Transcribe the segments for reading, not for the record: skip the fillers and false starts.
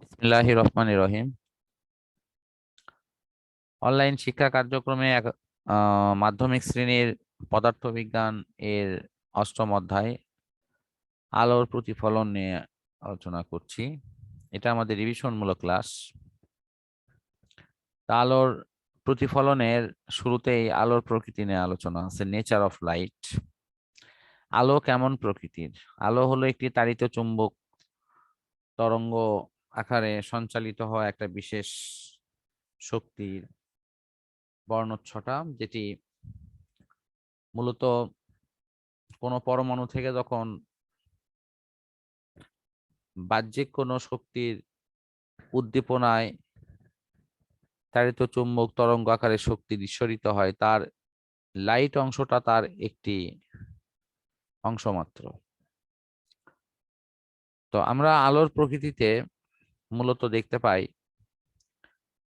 বিসমিল্লাহির রহমানির রহিম। অনলাইন শিক্ষা কার্যক্রমে মাধ্যমিক শ্রেণীর পদার্থবিজ্ঞান এর অষ্টম অধ্যায় আলোর প্রতিফলন নিয়ে আলোচনা করছি। এটা আমাদের রিভিশনমূলক ক্লাস। আলোর প্রতিফলনের শুরুতেই আলোর প্রকৃতি নিয়ে আলোচনা আছে, নেচার অফ লাইট। আলো কেমন প্রকৃতির? আলো হলো একটি তাড়িত চুম্বক তরঙ্গ আকারে সঞ্চালিত হওয়া একটা বিশেষ শক্তির বর্ণচ্ছটা, যেটি মূলত কোনো পরমাণু থেকে যখন বাহ্যিক কোনো শক্তির উদ্দীপনায় তাড়িত চুম্বক তরঙ্গ আকারে শক্তি নিঃসরিত হয়, তার লাইট অংশটা তার একটি অংশ মাত্র। তো আমরা আলোর প্রকৃতিতে মূলত দেখতে পাই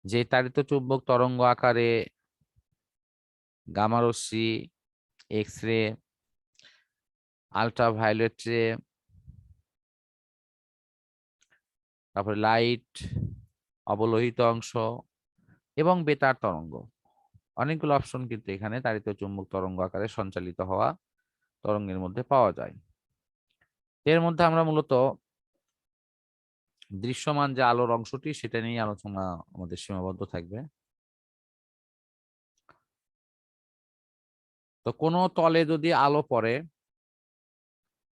যে তাড়িত চুম্বক তরঙ্গ আকারে গামা রশ্মি, এক্স রে, আল্ট্রাভায়োলেট রে, তারপরে লাইট, অবলোহিত অংশ এবং বেতার তরঙ্গ, অনেকগুলো অপশন কিন্তু এখানে তাড়িত চুম্বক তরঙ্গ আকারে সঞ্চালিত হওয়া তরঙ্গের মধ্যে পাওয়া যায়। এর মধ্যে আমরা মূলত দৃশ্যমান যে আলোর অংশটি সেটা নিয়ে আলোচনা আমাদের সীমাবদ্ধ থাকবে। তো কোনো তলে যদি আলো পড়ে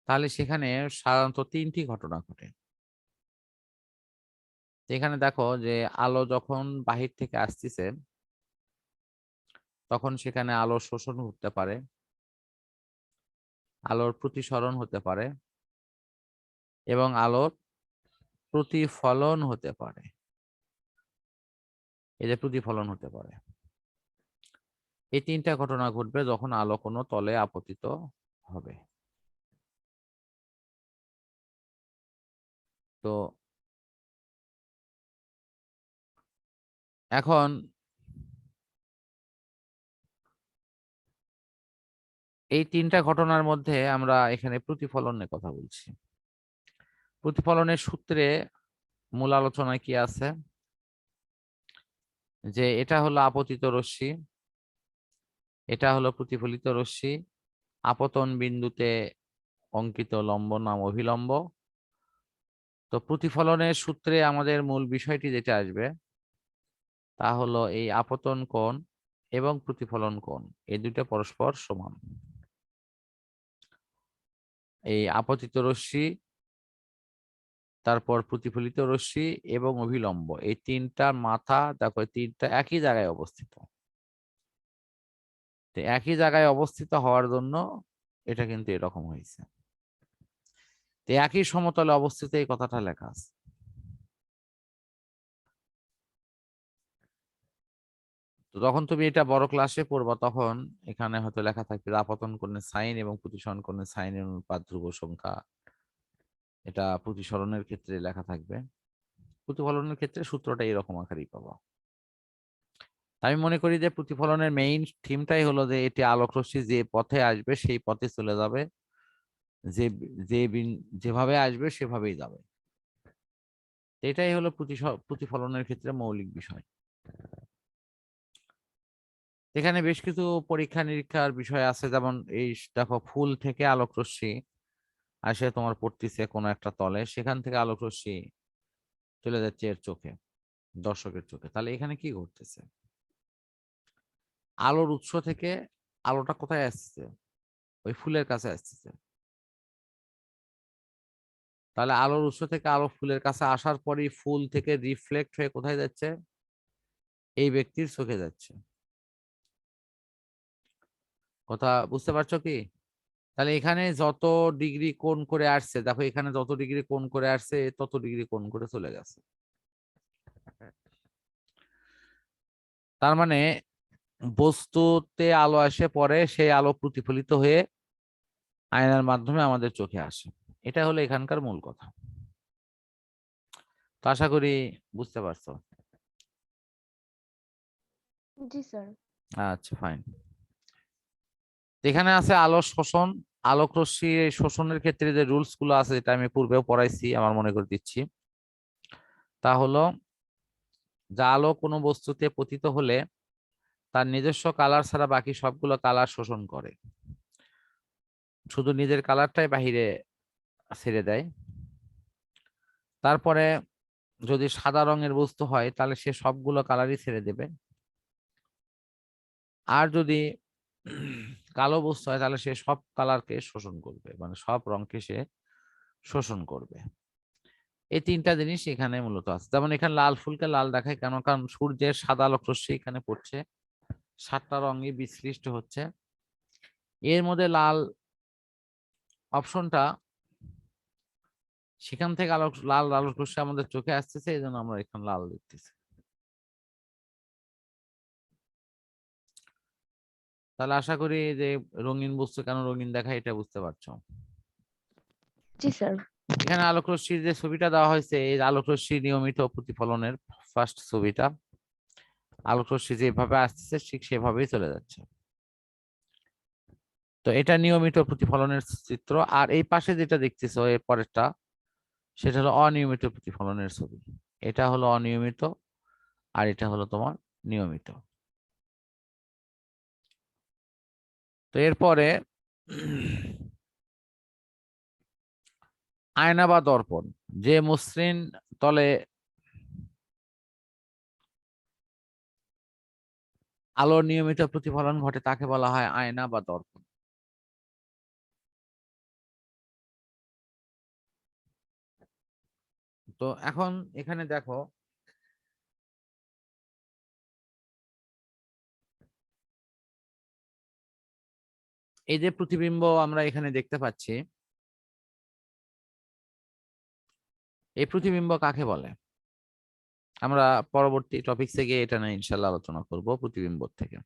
তাহলে সেখানে সাধারণত তিনটি ঘটনা ঘটে। এখানে দেখো যে আলো যখন বাহির থেকে আসতেছে তখন সেখানে আলো শোষণ হতে পারে, আলোর প্রতিসরণ হতে পারে এবং আলোর প্রতিফলন হতে পারে। এই যে প্রতিফলন হতে পারে, এই তিনটা ঘটনা ঘটবে যখন আলো কোনো তলে আপতিত হবে। তো এখন এই তিনটা ঘটনার মধ্যে আমরা এখানে প্রতিফলনের কথা বলছি। প্রতিফলনের সূত্রে মূল আলোচনায় কি আছে যে এটা হলো আপতিত রশ্মি, এটা হলো প্রতিফলিত রশ্মি, আপতন বিন্দুতে অঙ্কিত লম্ব নাম অভিলম্ব। তো প্রতিফলনের সূত্রে আমাদের মূল বিষয়টি যেটা আসবে তা হলো এই আপতন কোণ এবং প্রতিফলন কোণ, এই দুটো পরস্পর সমান। এই আপতিত রশ্মি, তারপর প্রতিফলিত রশ্মি এবং অভিলম্ব, এই তিনটা মাথা দেখো, তিনটা একই জায়গায় অবস্থিত। তো একই জায়গায় অবস্থিত হওয়ার জন্য এটা কিন্তু এরকম হয়েছে। তো একই সমতলে অবস্থিত এই কথাটা লেখা আছে। তো যখন তুমি এটা বড় ক্লাসে পড়বা তখন এখানে হয়তো লেখা থাকবে আপতন কোণের সাইন এবং প্রতিসরণ কোণের সাইনের অনুপাত ধ্রুব সংখ্যা, এটা প্রতিসরণের ক্ষেত্রে লেখা থাকবে। প্রতিফলনের ক্ষেত্রে সূত্রটা এরকম আকারেই পাবো। আমি মনে করি যে প্রতিফলনের মেইন থিমটাই হলো যে এটি আলোক রশ্মি যে পথে আসবে সেই পথে চলে যাবে, যে যে যেভাবে আসবে সেভাবেই যাবে। এটাই হলো প্রতিফলনের ক্ষেত্রে মৌলিক বিষয়। এখানে বেশ কিছু পরীক্ষা নিরীক্ষার বিষয় আছে, যেমন এই দেখো ফুল থেকে আলোক রশ্মি আসে তোমার পড়তেছে কোনো একটা তলে, সেখান থেকে আলোক রশ্মি চলে যাচ্ছে এর চোখে, দর্শকের চোখে। তাহলে এখানে কি ঘটতেছে? আলোর উৎস থেকে আলোটা কোথায় আসছে? ওই ফুলের কাছে আসতেছে। তাহলে আলোর উৎস থেকে আলো ফুলের কাছে আসার পরই ফুল থেকে রিফ্লেক্ট হয়ে কোথায় যাচ্ছে? এই ব্যক্তির চোখে যাচ্ছে। কথা বুঝতে পারছো কি? তাহলে এখানে যত ডিগ্রি কোণ করে আসছে, দেখো এখানে যত ডিগ্রি কোণ করে আসছে তত ডিগ্রি কোণ করে চলে গেছে। তার মানে বস্তুতে আলো আসে, পরে সেই আলো প্রতিফলিত হয়ে আয়নার মাধ্যমে আমাদের চোখে আসে। এটা হলো এখানকার মূল কথা। তো আশা করি বুঝতে পারছো। জি স্যার। আচ্ছা, ফাইন। এখানে আছে আলো শোষণ। আলোক রশ্মি শোষণের ক্ষেত্রে যে রুলস গুলো আছে, যেটা আমি পূর্বেও পড়াইছি, আমার মনে করে দিচ্ছি। তা হলো যা আলো কোনো বস্তুতে পতিত হলে তার নিজস্ব কালার ছাড়া বাকি সবগুলো কালার শোষণ করে, শুধু নিজের কালারটাই বাহিরে ছেড়ে দেয়। তারপরে যদি সাদা রঙের বস্তু হয় তাহলে সে সবগুলো কালারই ছেড়ে দেবে, আর যদি কালো বস্তু হয় তাহলে সে সব কালারকে শোষণ করবে, মানে সব রঙকে সে শোষণ করবে। এই তিনটা জিনিস এখানে মূলত আছে। যেমন এখানে লাল ফুলকে লাল দেখায় কেন, কারণ সূর্যের সাদা আলোক রশ্মি এখানে পড়ছে, 7টা রঙই বিশ্লিষ্ট হচ্ছে। এর মধ্যে লাল অপশনটা, সেখান থেকে লাল আলোক রশ্মি আমাদের চোখে আসতেছে, এই জন্য আমরা এখানে লাল দেখতেছি। তাহলে আশা করি যে রঙিন বস্তু কেন রঙিন দেখায় এটা বুঝতে পারছো। জি স্যার। এখানে আলোক রশ্মির যে ছবিটা দেওয়া হয়েছে, এই আলোক রশ্মি নিয়মিত প্রতিফলনের ফার্স্ট ছবিটা, আলোক রশ্মি যেভাবে আসতেছে ঠিক সেভাবেই চলে যাচ্ছে। তো এটা নিয়মিত প্রতিফলনের চিত্র। আর এই পাশে যেটা দেখতেছো এর পরেরটা, সেটা হলো অনিয়মিত প্রতিফলনের ছবি। এটা হলো অনিয়মিত আর এটা হলো তোমার নিয়মিত। তো এরপরে আয়না বা দর্পণ, যে মসৃণ তলে আলোর নিয়মিত প্রতিফলন ঘটে তাকে বলা হয় আয়না বা দর্পণ। তো এখন এখানে দেখো, এই যে প্রতিবিম্ব আমরা এখানে দেখতে পাচ্ছি, এই প্রতিবিম্ব কাকে বলে? আমরা পরবর্তী টপিকসে গিয়ে এটা নিয়ে ইনশাল্লাহ আলোচনা করব প্রতিবিম্ব থেকে।